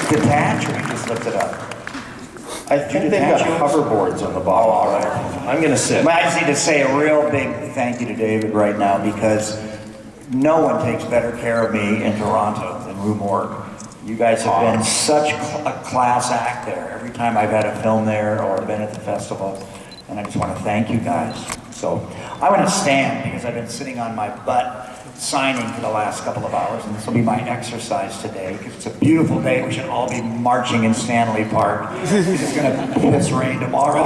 detach or you just lift it up? I think they've got hoverboards on the bottom. Oh, all right. I'm gonna sit. I just need to say a real big thank you to David right now because no one takes better care of me in Toronto than Rue Morgue. You guys have been such a class act there. Every time I've had a film there or been at the festival, and I just want to thank you guys. So I want to stand because I've been sitting on my butt signing for the last couple of hours, and this will be my exercise today because it's a beautiful day. We should all be marching in Stanley Park. It's going to piss rain tomorrow.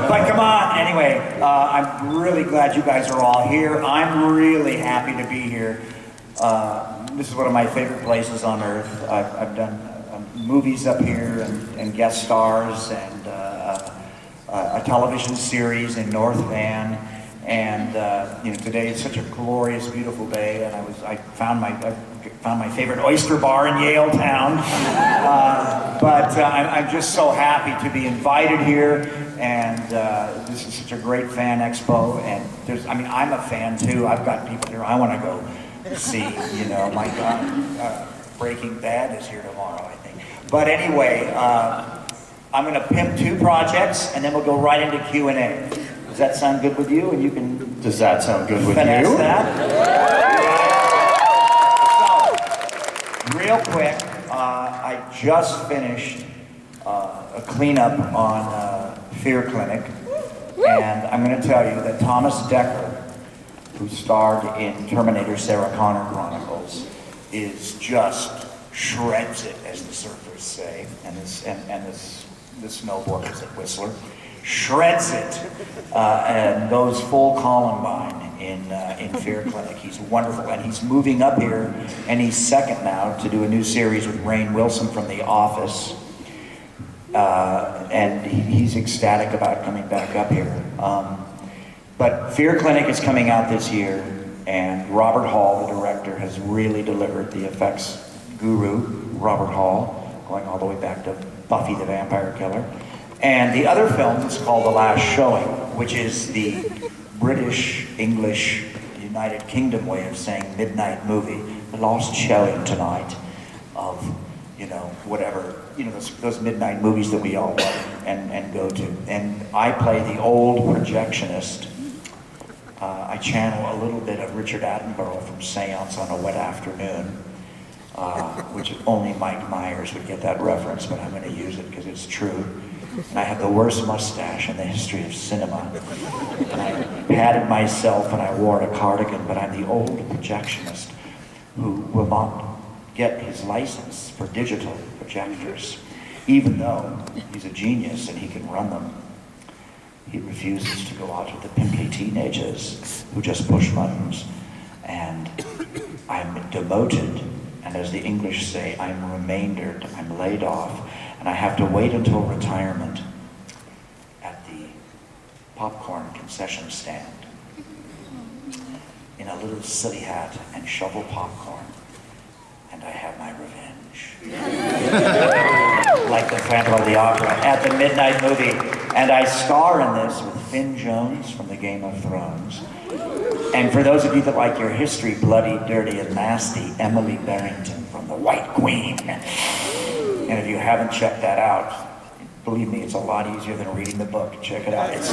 But come on, anyway, I'm really glad you guys are all here. I'm really happy to be here. This is one of my favorite places on earth. I've done movies up here and guest stars and a television series in North Van. And today is such a glorious, beautiful day, and I found my favorite oyster bar in Yale Town. But I'm just so happy to be invited here, and this is such a great fan expo. And I'm a fan too. I've got people here I want to go see. My God, Breaking Bad is here tomorrow, I think. But anyway, I'm going to pimp 2 projects, and then we'll go right into Q&A. Does that sound good with you? And you can. Does that sound good with finesse you? That? So, real quick, I just finished a cleanup on Fear Clinic, and I'm going to tell you that Thomas Dekker, who starred in Terminator Sarah Connor Chronicles, is just shreds it, as the surfers say, and the snowboarders at Whistler. Shreds it, and goes full Columbine in Fear Clinic. He's wonderful, and he's moving up here, and he's second now to do a new series with Rainn Wilson from The Office, and he's ecstatic about coming back up here. But Fear Clinic is coming out this year, and Robert Hall, the director, has really delivered. The effects guru, Robert Hall, going all the way back to Buffy the Vampire Killer. And the other film is called The Last Showing, which is the British, English, United Kingdom way of saying midnight movie. The last showing tonight of, whatever, those midnight movies that we all love and go to. And I play the old projectionist. I channel a little bit of Richard Attenborough from Seance on a Wet Afternoon, which only Mike Myers would get that reference, but I'm going to use it because it's true. And I have the worst mustache in the history of cinema. And I padded myself and I wore a cardigan, but I'm the old projectionist who will not get his license for digital projectors, even though he's a genius and he can run them. He refuses to go out with the pimply teenagers who just push buttons. And I'm demoted, and as the English say, I'm remaindered, I'm laid off. And I have to wait until retirement at the popcorn concession stand in a little silly hat and shovel popcorn. And I have my revenge. Like the Phantom of the Opera at the midnight movie. And I star in this with Finn Jones from the Game of Thrones. And for those of you that like your history bloody, dirty, and nasty, Emily Barrington from The White Queen. And if you haven't checked that out, believe me, it's a lot easier than reading the book. Check it out. It's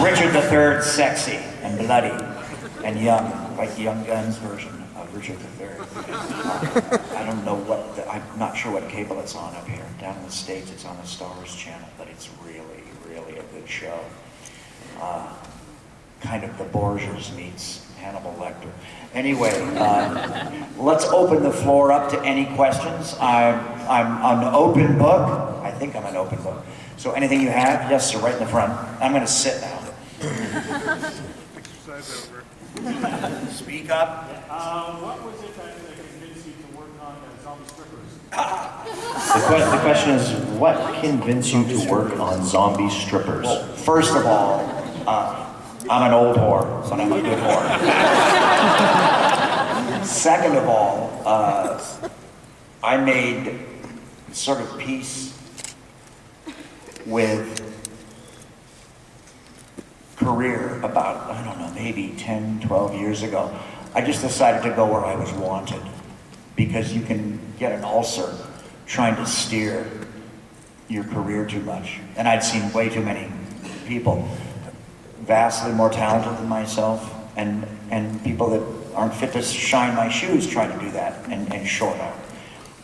Richard III, sexy and bloody and young, like Young Guns version of Richard III. I don't know I'm not sure what cable it's on up here. Down in the States, it's on the Stars channel, but it's really, really a good show. Kind of the Borgias meets Hannibal Lecter. Anyway, let's open the floor up to any questions. I'm an open book. I think I'm an open book. So anything you have, yes, sir, right in the front. I'm going to sit now. Exercise over. Speak up. What was it that convinced you to work on zombie strippers? The question is, what convinced you to work on zombie strippers? Well, first of all, I'm an old whore, but I'm a good whore. Second of all, I made sort of peace with career about, I don't know, maybe 10, 12 years ago. I just decided to go where I was wanted. because you can get an ulcer trying to steer your career too much. And I'd seen way too many people vastly more talented than myself, and people that aren't fit to shine my shoes try to do that and short out.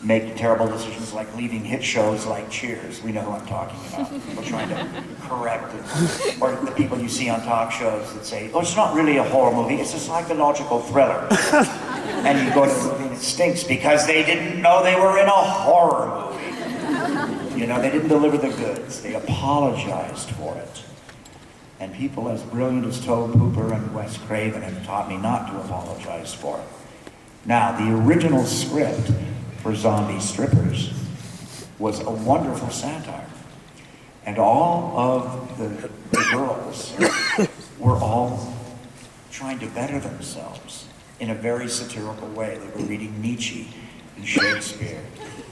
Make terrible decisions like leaving hit shows like Cheers. We know who I'm talking about. People trying to correct it. Or the people you see on talk shows that say, oh, it's not really a horror movie, it's a psychological thriller. And you go to the movie and it stinks because they didn't know they were in a horror movie. You know, they didn't deliver the goods. They apologized for it. And people as brilliant as Tobe Hooper and Wes Craven have taught me not to apologize for it. Now, the original script for Zombie Strippers was a wonderful satire. And all of the girls were all trying to better themselves in a very satirical way. They were reading Nietzsche and Shakespeare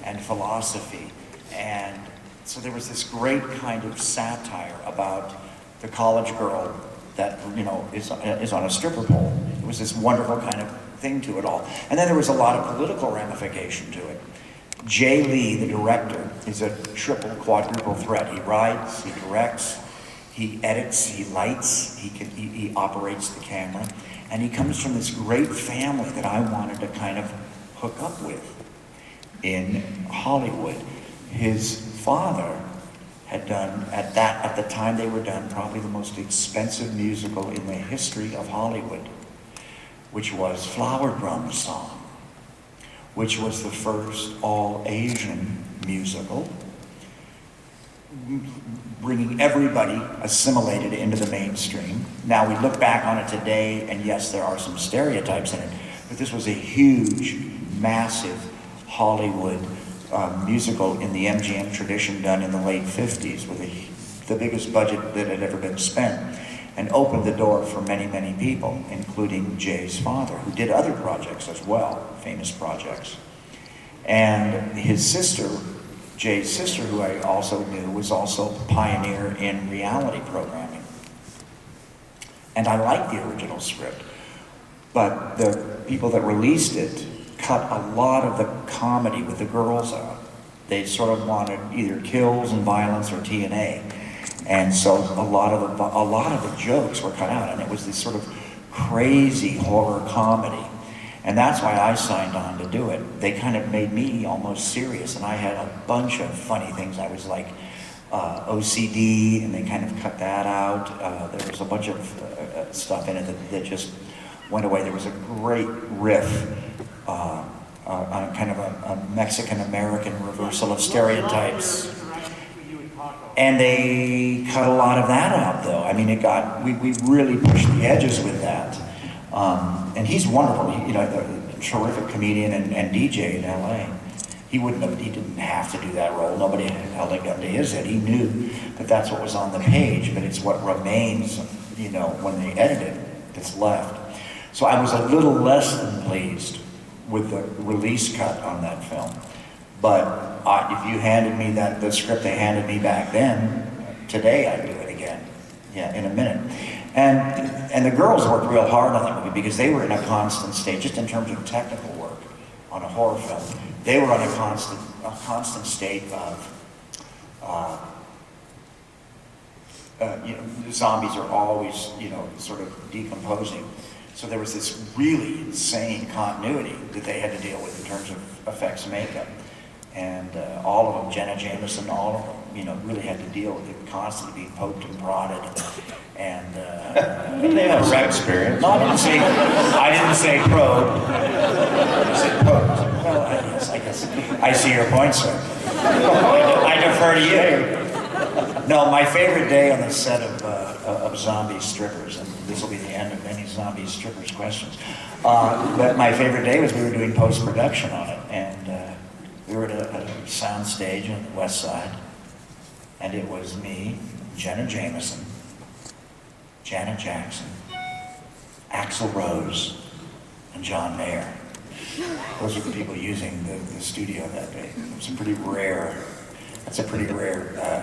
and philosophy. And so there was this great kind of satire about the college girl that, you know, is on a stripper pole. It was this wonderful kind of thing to it all. And then there was a lot of political ramification to it. Jay Lee, the director, is a triple, quadruple threat. He writes, he directs, he edits, he lights, he operates the camera. And he comes from this great family that I wanted to kind of hook up with in Hollywood. His father had done, at the time they were done, probably the most expensive musical in the history of Hollywood, which was Flower Drum Song, which was the first all-Asian musical, bringing everybody assimilated into the mainstream. Now we look back on it today, and yes, there are some stereotypes in it, but this was a huge, massive Hollywood musical in the MGM tradition, done in the late 50s with the biggest budget that had ever been spent, and opened the door for many, many people, including Jay's father, who did other projects as well, famous projects. And his sister, Jay's sister, who I also knew, was also a pioneer in reality programming. And I liked the original script, but the people that released it cut a lot of the comedy with the girls out. They sort of wanted either kills and violence or TNA. And so a lot of the jokes were cut out, and it was this sort of crazy horror comedy. And that's why I signed on to do it. They kind of made me almost serious, and I had a bunch of funny things. I was like OCD, and they kind of cut that out. There was a bunch of stuff in it that just went away. There was a great riff on kind of a Mexican-American reversal of stereotypes. And they cut a lot of that out, though. I mean, we really pushed the edges with that. And he's wonderful, you know, a terrific comedian and DJ in LA. He didn't have to do that role. Nobody held a gun to his head. He knew that that's what was on the page, but it's what remains, you know, when they edit it, that's left. So I was a little less than pleased with the release cut on that film. But if you handed me the script they handed me back then, today I'd do it again, yeah, in a minute. And the girls worked real hard on that movie because they were in a constant state, just in terms of technical work on a horror film. They were on a constant state of, you know, the zombies are always, you know, sort of decomposing. So there was this really insane continuity that they had to deal with in terms of effects and makeup. And all of them, Jenna Jameson, all of them, you know, really had to deal with it constantly being poked and prodded. And they have some experience. No, I didn't say probe. I said poked. Well, I guess I see your point, sir. I defer to you. No, my favorite day on the set of Zombie Strippers, and this will be the end of many Zombie Strippers questions, but my favorite day was we were doing post-production on it, and we were at a sound stage on the west side, and it was me, Jenna Jameson, Janet Jackson, Axl Rose, and John Mayer. Those are the people using the studio that day. It's a pretty rare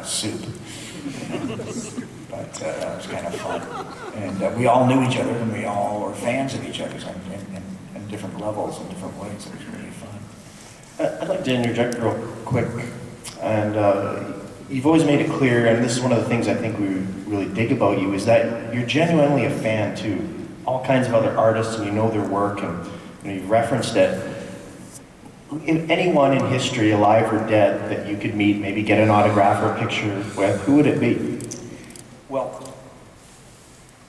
soup. But that was kind of fun. And we all knew each other, and we all were fans of each other. And in different levels, in different ways. It was really fun. I'd like to interject real quick, and you've always made it clear, and this is one of the things I think we really dig about you, is that you're genuinely a fan too. All kinds of other artists, and you know their work, and you've referenced it. Anyone in history, alive or dead, that you could meet, maybe get an autograph or a picture with, who would it be? Well,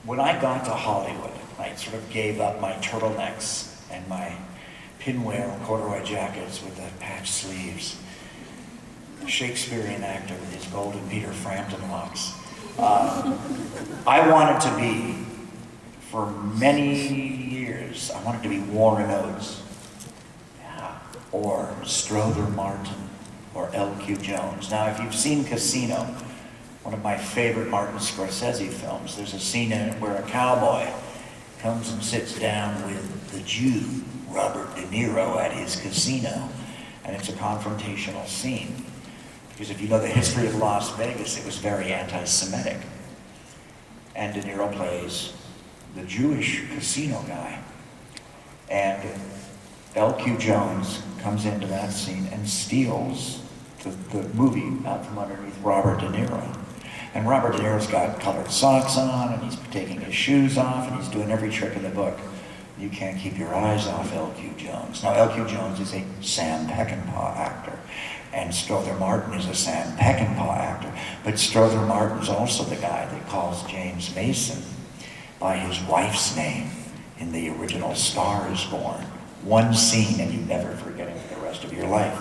when I got to Hollywood, I sort of gave up my turtlenecks and my pinwheel corduroy jackets with the patched sleeves. Shakespearean actor with his golden Peter Frampton locks. I wanted to be, for many years, I wanted to be Warren Oates, or Strother Martin, or L.Q. Jones. Now, if you've seen Casino, one of my favorite Martin Scorsese films, there's a scene in it where a cowboy comes and sits down with the Jew, Robert De Niro, at his casino, and it's a confrontational scene. Because if you know the history of Las Vegas, it was very anti-Semitic. And De Niro plays the Jewish casino guy. And L.Q. Jones comes into that scene and steals the movie out from underneath Robert De Niro. And Robert De Niro's got colored socks on, and he's taking his shoes off, and he's doing every trick in the book. You can't keep your eyes off L.Q. Jones. Now, L.Q. Jones is a Sam Peckinpah actor, and Strother Martin is a Sam Peckinpah actor. But Strother Martin's also the guy that calls James Mason by his wife's name in the original Star is Born. One scene, and you never forget it for the rest of your life.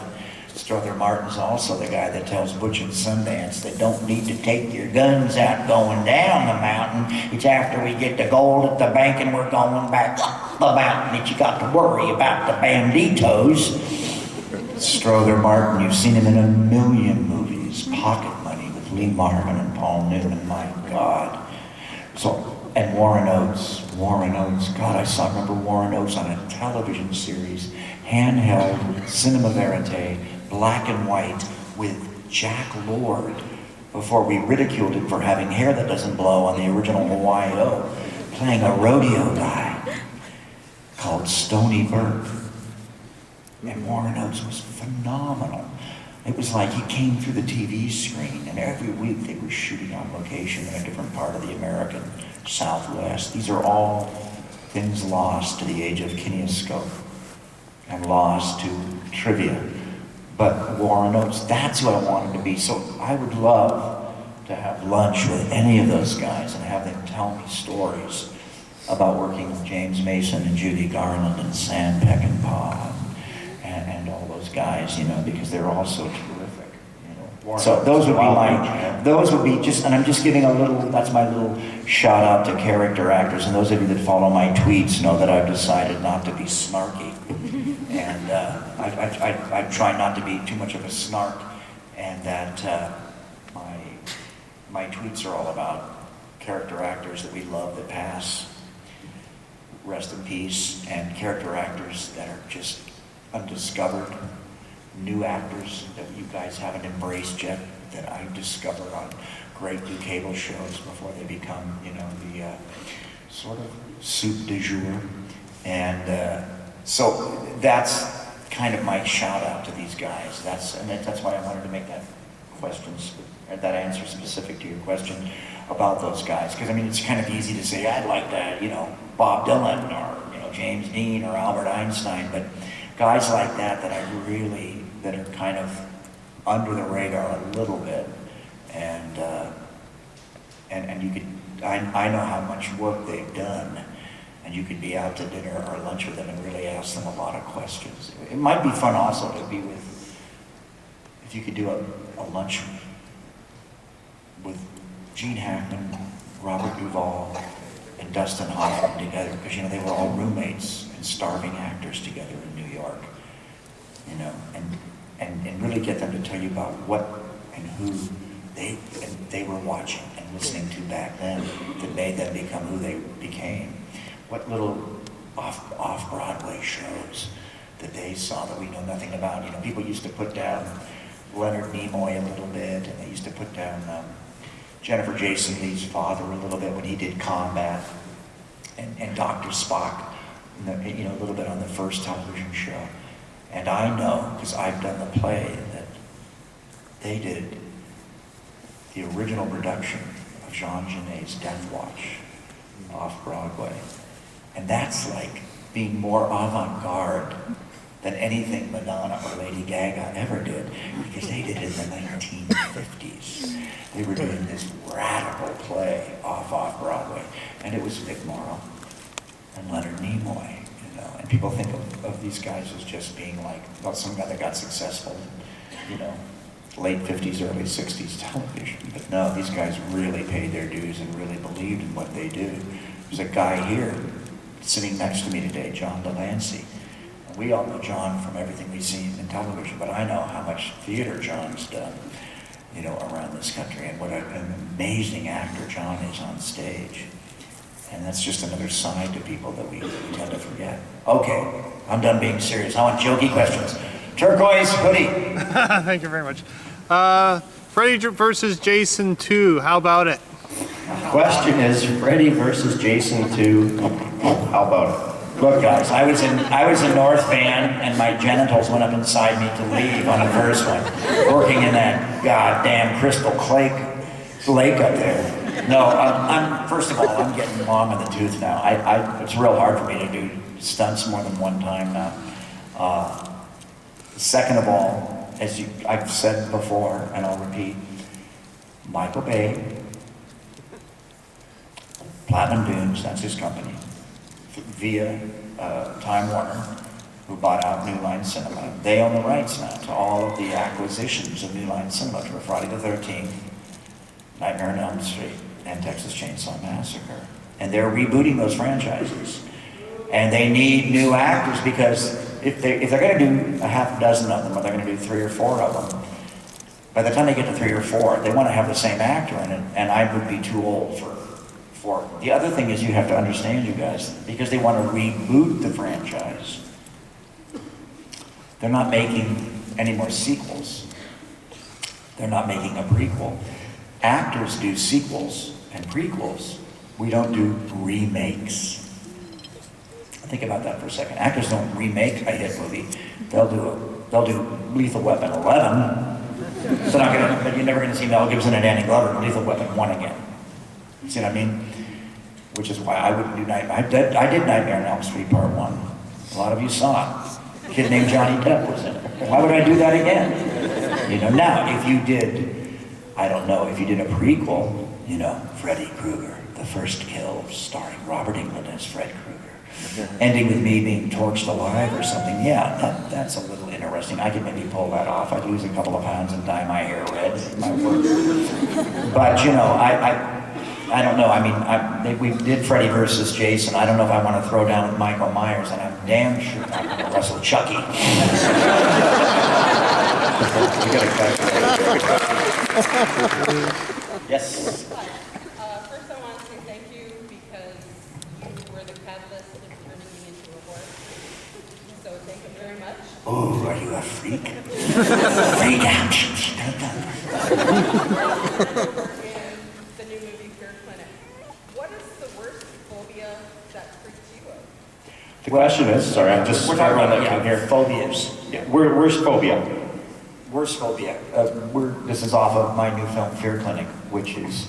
Strother Martin's also the guy that tells Butch and Sundance they don't need to take your guns out going down the mountain. It's after we get the gold at the bank and we're going back up the mountain that you got to worry about the banditos. Strother Martin, you've seen him in a million movies. Pocket Money with Lee Marvin and Paul Newman, my God. And Warren Oates, God, I remember Warren Oates on a television series, handheld, cinema verite, black and white, with Jack Lord, before we ridiculed him for having hair that doesn't blow on the original Hawaii O, playing a rodeo guy called Stony Burke. And Warren Oates was phenomenal. It was like he came through the TV screen, and every week they were shooting on location in a different part of the American Southwest. These are all things lost to the age of kinescope and lost to trivia. But Warren Oates, that's who I wanted to be. So I would love to have lunch with any of those guys and have them tell me stories about working with James Mason and Judy Garland and Sam Peckinpah and all those guys, because they're all so terrific. So those would be just, and I'm just giving that's my little shout out to character actors. And those of you that follow my tweets know that I've decided not to be snarky. And I try not to be too much of a snark, and that my tweets are all about character actors that we love that pass, rest in peace, and character actors that are just undiscovered, new actors that you guys haven't embraced yet, that I discovered on great new cable shows before they become, the sort of soup du jour. And so that's kind of my shout out to these guys. That's why I wanted to make that that answer specific to your question about those guys. Because it's kind of easy to say, I'd like that, Bob Dylan or, James Dean or Albert Einstein, but guys like that are kind of under the radar a little bit, and you could, I know how much work they've done, and you could be out to dinner or lunch with them and really ask them a lot of questions. It might be fun also to be if you could do a lunch with Gene Hackman, Robert Duvall, and Dustin Hoffman together, because they were all roommates and starving actors together in New York, and really get them to tell you about what and who they were watching and listening to back then that made them become who they became. What little off-Broadway shows that they saw that we know nothing about. People used to put down Leonard Nimoy a little bit, and they used to put down Jennifer Jason Leigh's father a little bit when he did Combat, and Dr. Spock you know, a little bit on the first television show. And I know, because I've done the play, that they did the original production of Jean Genet's Death Watch off Broadway. And that's like being more avant-garde than anything Madonna or Lady Gaga ever did, because they did it in the 1950s. They were doing this radical play off Broadway, and it was Vic Morrow and Leonard Nimoy, you know. And people think of these guys as just being like, well, some guy that got successful in, you know, late 50s, early 60s television. But no, these guys really paid their dues and really believed in what they do. There's a guy here sitting next to me today, John Delancey. And we all know John from everything we've seen in television, but I know how much theater John's done, you know, around this country, and what an amazing actor John is on stage. And that's just another side to people that we tend to forget. Okay, I'm done being serious. I want jokey questions. Turquoise hoodie. Thank you very much. Freddy versus Jason 2, how about it? Question is, Freddy versus Jason 2, how about it? Look, guys, I was in North Van, and my genitals went up inside me to leave on the first one, working in that goddamn Crystal Lake up there. No, first of all, I'm getting long in the tooth now. It's real hard for me to do stunts more than one time now. Second of all, as I've said before, and I'll repeat, Michael Bay, Platinum Dunes, that's his company, via Time Warner, who bought out New Line Cinema. They own the rights now to all of the acquisitions of New Line Cinema, to Friday the 13th, Nightmare on Elm Street, and Texas Chainsaw Massacre. And they're rebooting those franchises. And they need new actors, because if they're going to do a half dozen of them, or they're going to do 3 or 4 of them, by the time they get to 3 or 4, they want to have the same actor in it, and I would be too old for it. The other thing is, you have to understand, you guys, because they want to reboot the franchise, they're not making any more sequels. They're not making a prequel. Actors do sequels and prequels. We don't do remakes. Think about that for a second. Actors don't remake a hit movie. They'll do Lethal Weapon 11. They're not gonna, but you're never going to see Mel Gibson and Danny Glover in Lethal Weapon 1 again. You see what I mean? Which is why I wouldn't do Nightmare. I did Nightmare on Elm Street Part 1. A lot of you saw it. A kid named Johnny Depp was in it. Why would I do that again? You know, now, if you did, I don't know, if you did a prequel, you know, Freddy Krueger, The First Kill, starring Robert Englund as Fred Krueger, ending with me being torched alive or something, yeah, that's a little interesting. I could maybe pull that off. I'd lose a couple of pounds and dye my hair red. It might work. But, you know, I don't know. I mean, we did Freddy versus Jason. I don't know if I want to throw down with Michael Myers, and I'm damn sure I'm going to wrestle Chucky. Yes? First, I want to say thank you, because you were the catalyst in turning me into a horse. So thank you very much. Oh, are you a freak? Freak out. In the new movie Fear Clinic. What is the worst phobia that freaks you out? The question is, sorry, I'm just We're talking about, that here. phobias. Yeah, worst phobia. Worst phobia. This is off of my new film, Fear Clinic, which is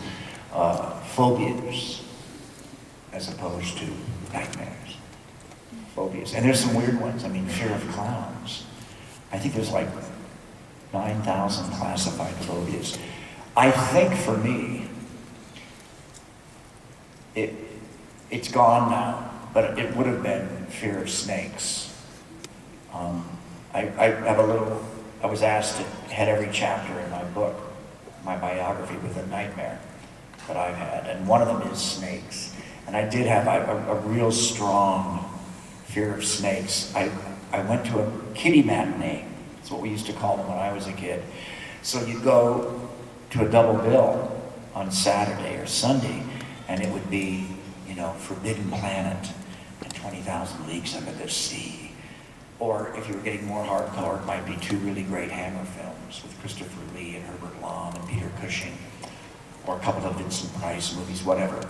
phobias as opposed to nightmares. Phobias. And there's some weird ones. I mean, fear of clowns. I think there's like 9,000 classified phobias. I think for me, it's gone now, but it would have been fear of snakes. I have a little, I was asked to head every chapter in my book, my biography, with a nightmare that I've had, and one of them is snakes. And I did have a real strong fear of snakes. I went to a kiddie matinee. That's what we used to call them when I was a kid. So you'd go to a double bill on Saturday or Sunday, and it would be, you know, Forbidden Planet and 20,000 Leagues Under the Sea. Or if you were getting more hardcore, it might be 2 really great Hammer films with Christopher Lee and Herbert Lom and Peter Cushing, or a couple of Vincent Price movies, whatever.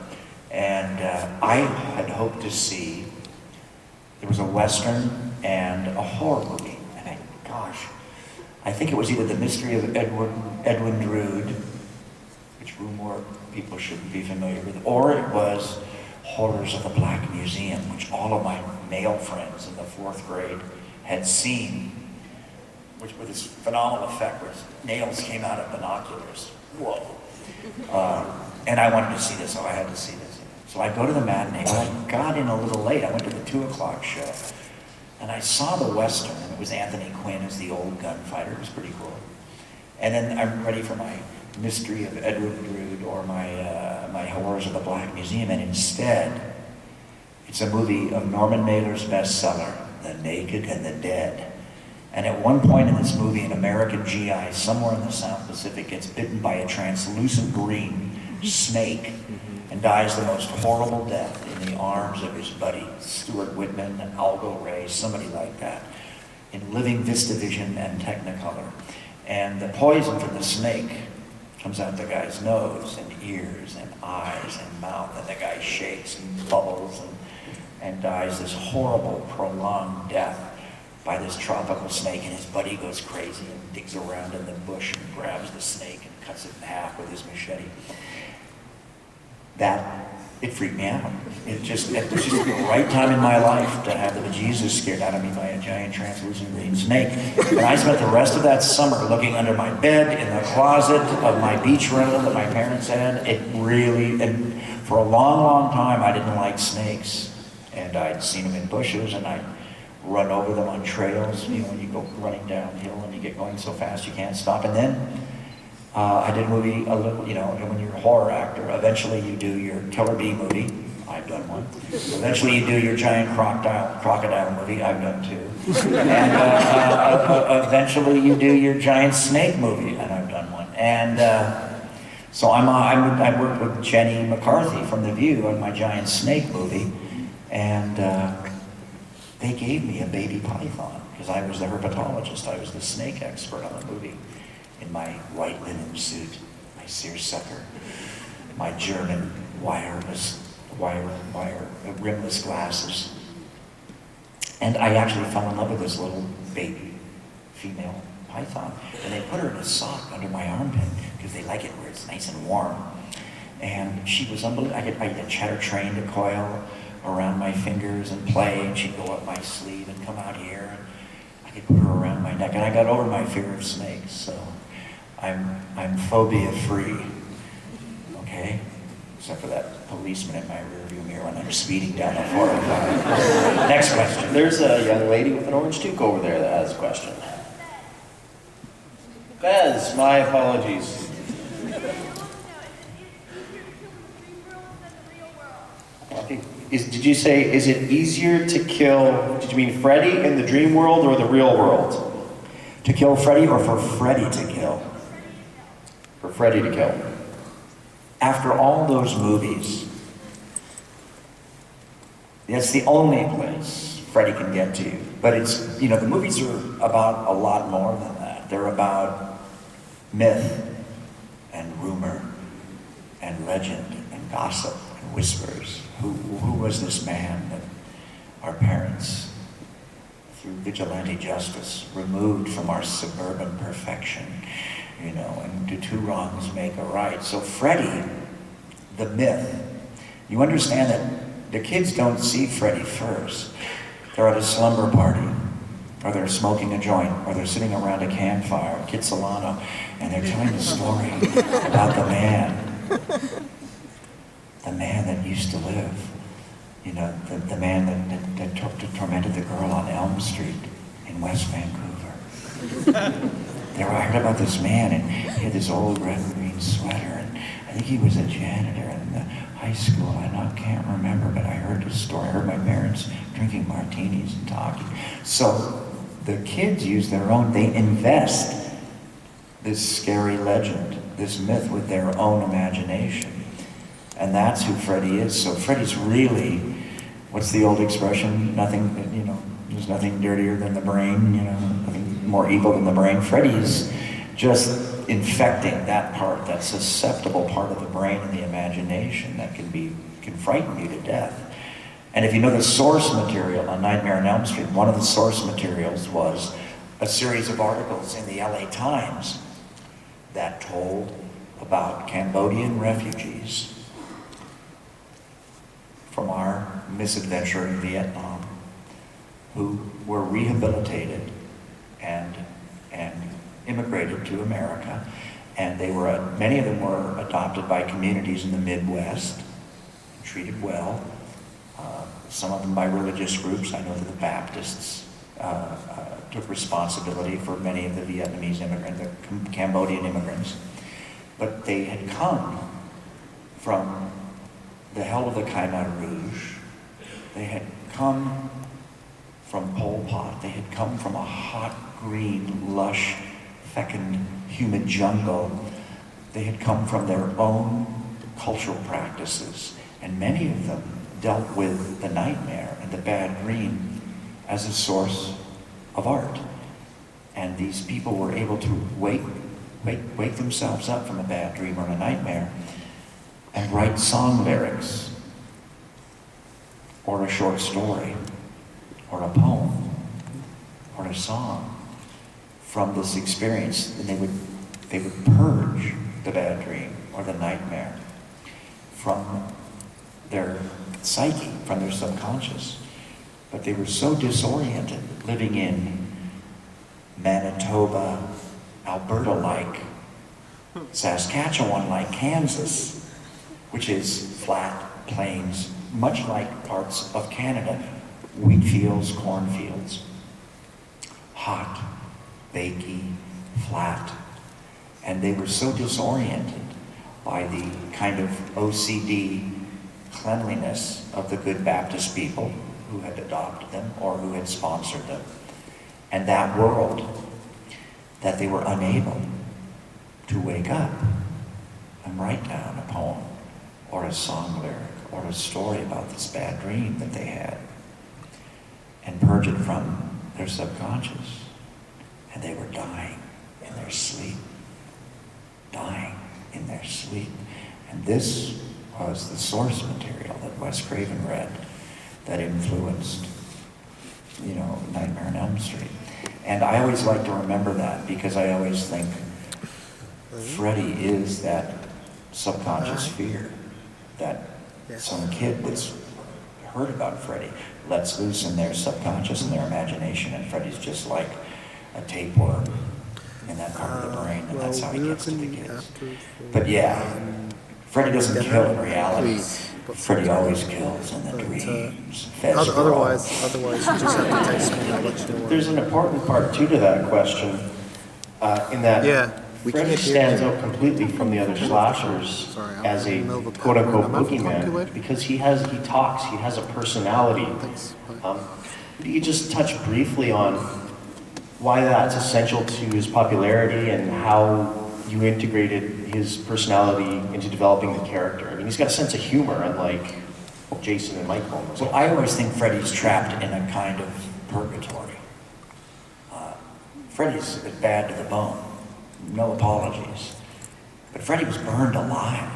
And I had hoped to see there was a Western and a horror movie. And I think it was either The Mystery of Edwin Drood, which more people should be familiar with, or it was Horrors of the Black Museum, which all of my male friends in the 4th grade had seen, which with this phenomenal effect where nails came out of binoculars. Whoa. And I wanted to see this, so I had to see this. So I go to the matinee. Well, I got in a little late. I went to the 2 o'clock show. And I saw the Western, and it was Anthony Quinn as the old gunfighter. It was pretty cool. And then I'm ready for my Mystery of Edwin Drood or my Horrors of the Black Museum, and instead, it's a movie of Norman Mailer's bestseller, The Naked and the Dead. And at one point in this movie, an American GI somewhere in the South Pacific gets bitten by a translucent green snake and dies the most horrible death in the arms of his buddy, Stuart Whitman, Aldo Ray, somebody like that, in living VistaVision and Technicolor. And the poison from the snake comes out the guy's nose and ears and eyes and mouth, and the guy shakes and bubbles and dies this horrible, prolonged death by this tropical snake, and his buddy goes crazy and digs around in the bush and grabs the snake and cuts it in half with his machete. It freaked me out. It was just the right time in my life to have the bejesus scared out of me by a giant translucent green snake. And I spent the rest of that summer looking under my bed, in the closet of my beach rental that my parents had. And for a long, long time, I didn't like snakes. And I'd seen them in bushes, and I'd run over them on trails, when you go running downhill and you get going so fast you can't stop. And then I did a movie, and when you're a horror actor, eventually you do your Killer Bee movie. I've done one. Eventually you do your giant crocodile movie. I've done two. And eventually you do your giant snake movie, and I've done one. And so I worked with Jenny McCarthy from The View on my giant snake movie, and they gave me a baby python because I was the herpetologist. I was the snake expert on the movie. In my white linen suit, my seersucker, my German rimless glasses. And I actually fell in love with this little baby female python. And they put her in a sock under my armpit because they like it where it's nice and warm. And she was unbelievable. I had her trained to coil around my fingers and play, and she'd go up my sleeve and come out here. And I could put her around my neck, and I got over my fear of snakes, so I'm phobia free, okay? Except for that policeman in my rearview mirror when I'm speeding down the 405. Next question. There's a young lady with an orange toque over there that has a question. Bez, my apologies. Okay. Did you say, is it easier to kill, did you mean Freddy in the dream world or the real world? To kill Freddy or for Freddy to kill? For Freddy to kill. After all those movies, that's the only place Freddy can get to you. But it's, the movies are about a lot more than that. They're about myth and rumor and legend and gossip and whispers. Who was this man that our parents, through vigilante justice, removed from our suburban perfection, and do two wrongs make a right? So Freddy, the myth, you understand that the kids don't see Freddy first. They're at a slumber party, or they're smoking a joint, or they're sitting around a campfire at Kitsilano, and they're telling the story about the man that used to live, the man that tormented the girl on Elm Street in West Vancouver. I heard about this man, and he had this old red and green sweater, and I think he was a janitor in the high school. I can't remember, but I heard his story. I heard my parents drinking martinis and talking. So the kids use they invest this scary legend, this myth with their own imagination. And that's who Freddy is. So Freddy's really, what's the old expression? There's nothing dirtier than the brain, nothing more evil than the brain. Freddy's just infecting that part, that susceptible part of the brain and the imagination that can frighten you to death. And if you know the source material on Nightmare on Elm Street, one of the source materials was a series of articles in the LA Times that told about Cambodian refugees from our misadventure in Vietnam who were rehabilitated and immigrated to America. And they were, many of them were adopted by communities in the Midwest, treated well. Some of them by religious groups. I know that the Baptists took responsibility for many of the Vietnamese immigrants, the Cambodian immigrants. But they had come from the hell of the Khmer Rouge. They had come from Pol Pot. They had come from a hot, green, lush, fecund, humid jungle. They had come from their own cultural practices. And many of them dealt with the nightmare and the bad dream as a source of art. And these people were able to wake themselves up from a bad dream or a nightmare and write song lyrics or a short story or a poem or a song from this experience. And they would purge the bad dream or the nightmare from their psyche, from their subconscious. But they were so disoriented, living in Manitoba, Alberta-like, Saskatchewan-like Kansas, which is flat plains, much like parts of Canada, wheat fields, cornfields, hot, bakey, flat. And they were so disoriented by the kind of OCD cleanliness of the good Baptist people who had adopted them or who had sponsored them, and that world, that they were unable to wake up and write down a poem or a song lyric or a story about this bad dream that they had and purge it from their subconscious. And they were dying in their sleep, dying in their sleep. And this was the source material that Wes Craven read that influenced, Nightmare on Elm Street. And I always like to remember that because I always think Freddy is that subconscious fear that some kid that's heard about Freddy lets loose in their subconscious and their imagination, and Freddy's just like a tapeworm in that part of the brain, and that's how he gets to the kids. But yeah, Freddy doesn't kill in reality. Freddy always kills in the dreams. Otherwise, you just have to text me and I'll let you know. There's an important part too to that question, in that Freddy stands out completely from the other slashers as a quote-unquote boogeyman because he talks, he has a personality. Could you just touch briefly on why that's essential to his popularity and how you integrated his personality into developing the character? I mean, he's got a sense of humor, unlike Jason and Michael. So I always think Freddy's trapped in a kind of purgatory. Freddy's bad to the bone, no apologies. But Freddy was burned alive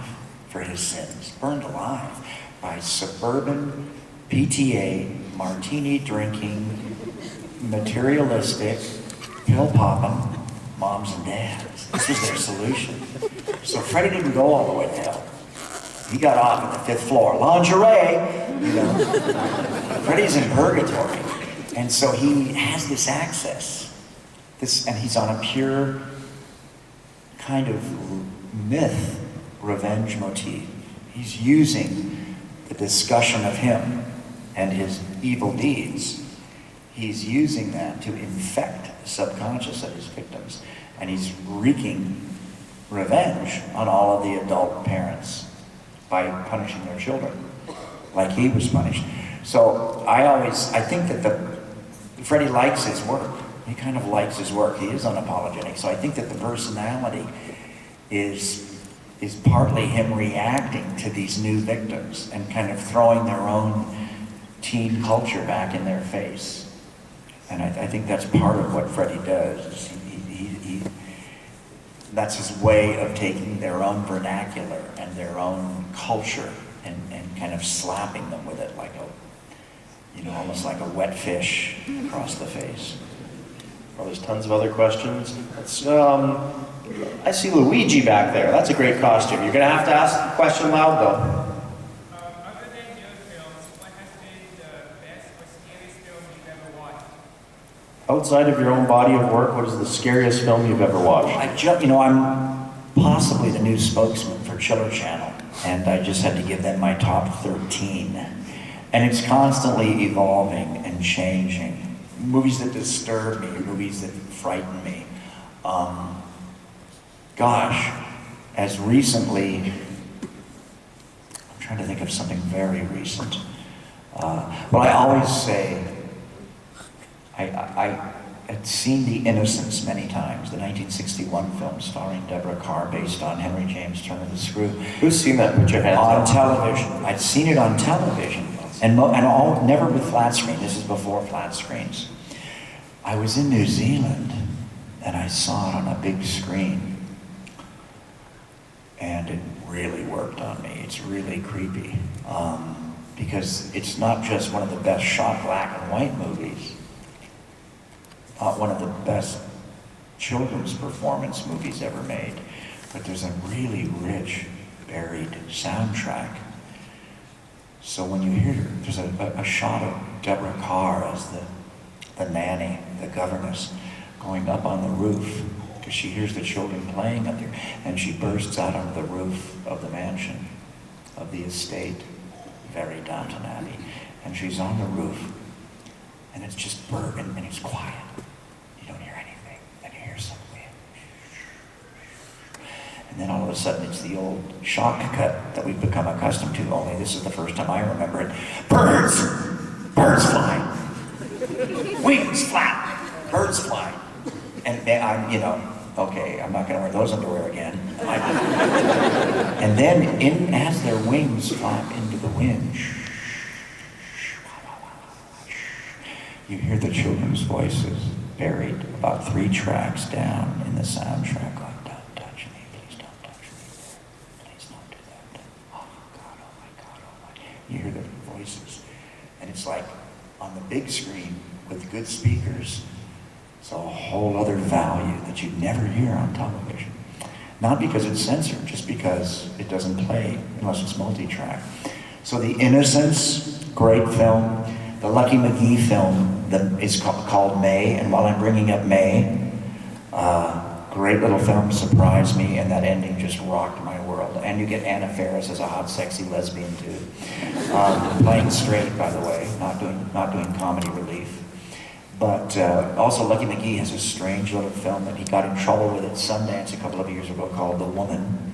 for his sins, burned alive by suburban, PTA, martini drinking, materialistic, pill popping moms and dads. This was their solution. So Freddy didn't go all the way to hell. He got off at the 5th floor. Lingerie, Freddy's in purgatory. And so he has this access. And he's on a pure kind of myth revenge motif. He's using the discussion of him and his evil deeds. He's using that to infect the subconscious of his victims. And he's wreaking revenge on all of the adult parents by punishing their children, like he was punished. So I think that Freddy likes his work. He kind of likes his work. He is unapologetic. So I think that the personality is partly him reacting to these new victims and kind of throwing their own teen culture back in their face. And I think that's part of what Freddy does. That's his way of taking their own vernacular and their own culture and kind of slapping them with it like you know, almost like a wet fish across the face. Well, there's tons of other questions. I see Luigi back there. That's a great costume. You're gonna have to ask the question loud though. Other than your films, what has been the best or scariest film you've ever watched? Outside of your own body of work, what is the scariest film you've ever watched? I'm possibly the new spokesman for Chiller Channel, and I just had to give them my top 13. And it's constantly evolving and changing. Movies that disturb me, movies that frighten me. Gosh, as recently, I'm trying to think of something very recent. Well, I always say, I had seen The Innocents many times, the 1961 film starring Deborah Carr, based on Henry James' Turn of the Screw. Who's seen that? Put your hands On up. television. I'd seen it on television, and never with flat screen. This is before flat screens. I was in New Zealand, and I saw it on a big screen, and it really worked on me. It's really creepy, because it's not just one of the best shot black and white movies, not one of the best children's performance movies ever made, but there's a really rich, buried soundtrack. So when you hear, there's a shot of Deborah Carr as the nanny, the governess, going up on the roof, because she hears the children playing up there, and she bursts out onto the roof of the mansion, of the estate, very Downton Abbey, and she's on the roof, and it's just and it's quiet. You don't hear anything, then you hear some wind. And then all of a sudden it's the old shock cut that we've become accustomed to, only this is the first time I remember it. Birds! Birds flying. Wings flap. Birds flying. And then I'm, okay, I'm not gonna wear those underwear again. And then as their wings flap into the wind, you hear the children's voices buried about 3 tracks down in the soundtrack going, don't touch me, please don't touch me, please don't do that. Oh God, oh my God, oh my. You hear the voices. And it's like on the big screen with good speakers, it's a whole other value that you never hear on television. Not because it's censored, just because it doesn't play unless it's multi-track. So The Innocents, great film. The Lucky McGee film is called May, and while I'm bringing up May, great little film, surprised me, and that ending just rocked my world. And you get Anna Faris as a hot, sexy lesbian too, playing straight, by the way, not doing comedy relief. But also Lucky McGee has a strange little film that he got in trouble with at Sundance a couple of years ago called The Woman.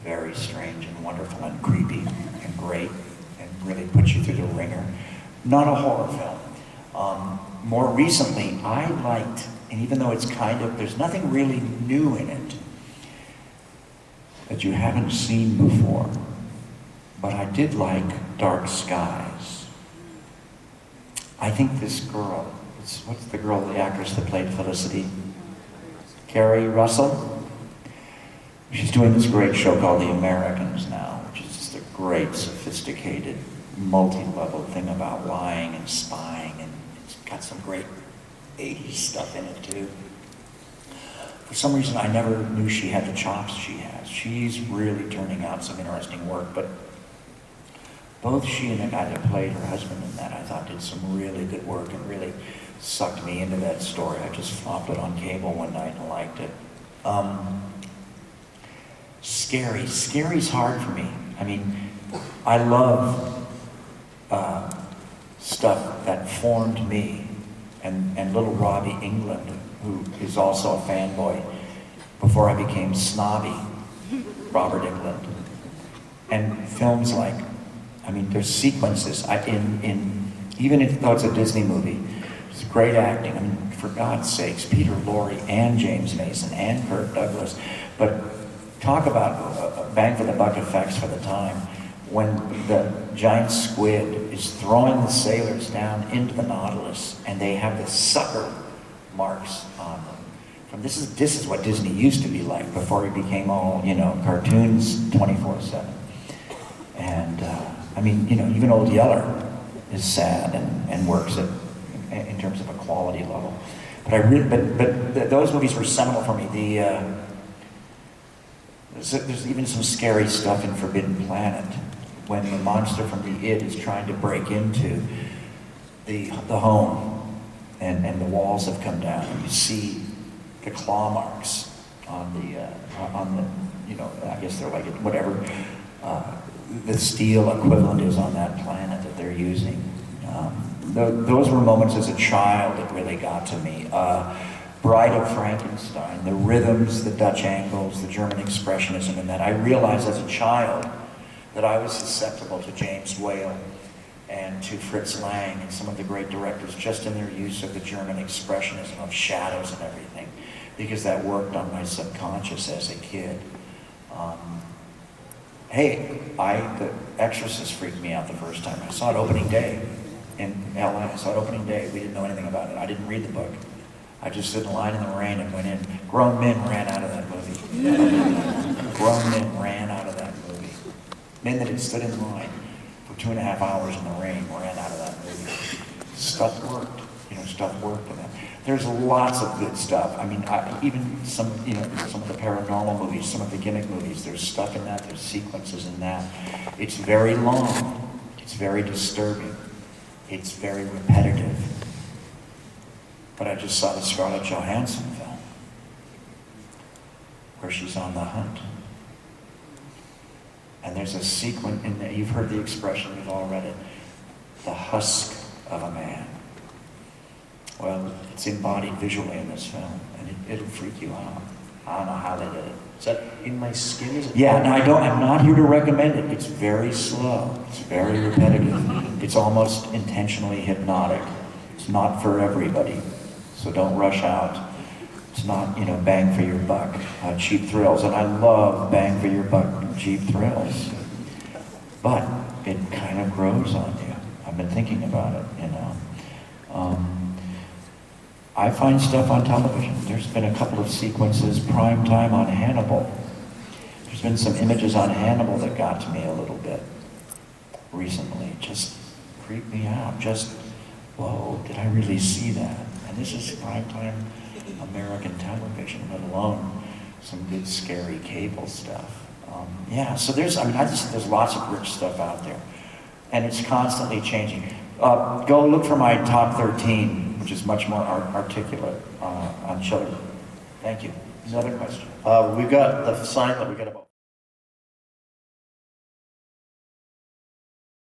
Very strange and wonderful and creepy and great, and really puts you through the ringer. Not a horror film. More recently, I liked, and even though it's there's nothing really new in it that you haven't seen before, but I did like Dark Skies. I think this girl, what's the girl, the actress that played Felicity? Carrie Russell? She's doing this great show called The Americans now, which is just a great, sophisticated, multi-level thing about lying and spying, and it's got some great 80s stuff in it too. For some reason, I never knew she had the chops she has. She's really turning out some interesting work, but both she and the guy that played her husband in that, I thought did some really good work and really sucked me into that story. I just flopped it on cable one night and liked it. Scary's hard for me. I mean, I love stuff that formed me, and little Robbie Englund, who is also a fanboy, before I became snobby, Robert Englund. And films like, there's sequences, even though it's a Disney movie, it's great acting. For God's sakes, Peter Lorre and James Mason and Kirk Douglas, but talk about bang for the buck effects for the time. When the giant squid is throwing the sailors down into the Nautilus, and they have the sucker marks on them. This is what Disney used to be like before it became all cartoons 24/7. And even Old Yeller, is sad and works in terms of a quality level. But those movies were seminal for me. There's even some scary stuff in Forbidden Planet when the monster from the Id is trying to break into the home, and the walls have come down, and you see the claw marks on the I guess they're like whatever the steel equivalent is on that planet that they're using. Those were moments as a child that really got to me. Bride of Frankenstein, the rhythms, the Dutch angles, the German expressionism, and that I realized as a child that I was susceptible to James Whale and to Fritz Lang and some of the great directors just in their use of the German expressionism of shadows and everything, because that worked on my subconscious as a kid. The Exorcist freaked me out the first time. I saw it opening day in LA. I saw it opening day. We didn't know anything about it. I didn't read the book. I just stood in line in the rain and went in. Grown men ran out of that movie. Grown men ran out of that movie. Men that had stood in line for 2.5 hours in the rain ran out of that movie. Stuff worked. Stuff worked in that. There's lots of good stuff. I mean, even some of the paranormal movies, some of the gimmick movies, there's stuff in that, there's sequences in that. It's very long. It's very disturbing. It's very repetitive. But I just saw the Scarlett Johansson film where she's on the hunt. And there's a sequence in there, you've heard the expression, we've all read it, the husk of a man. Well, it's embodied visually in this film, and it'll freak you out. I don't know how they did it. Is that In My Skin? Is it? Yeah, and I'm not here to recommend it. It's very slow. It's very repetitive. It's almost intentionally hypnotic. It's not for everybody, so don't rush out. It's not, bang for your buck, cheap thrills. And I love bang for your buck, cheap thrills. But it kind of grows on you. I've been thinking about it, I find stuff on television. There's been a couple of sequences, prime time on Hannibal. There's been some images on Hannibal that got to me a little bit recently. Just creeped me out. Just, whoa, did I really see that? And this is prime time American television, let alone some good scary cable stuff. So there's lots of rich stuff out there. And it's constantly changing. Go look for my top 13, which is much more articulate on children. Thank you. Another question. We've got the sign that we got about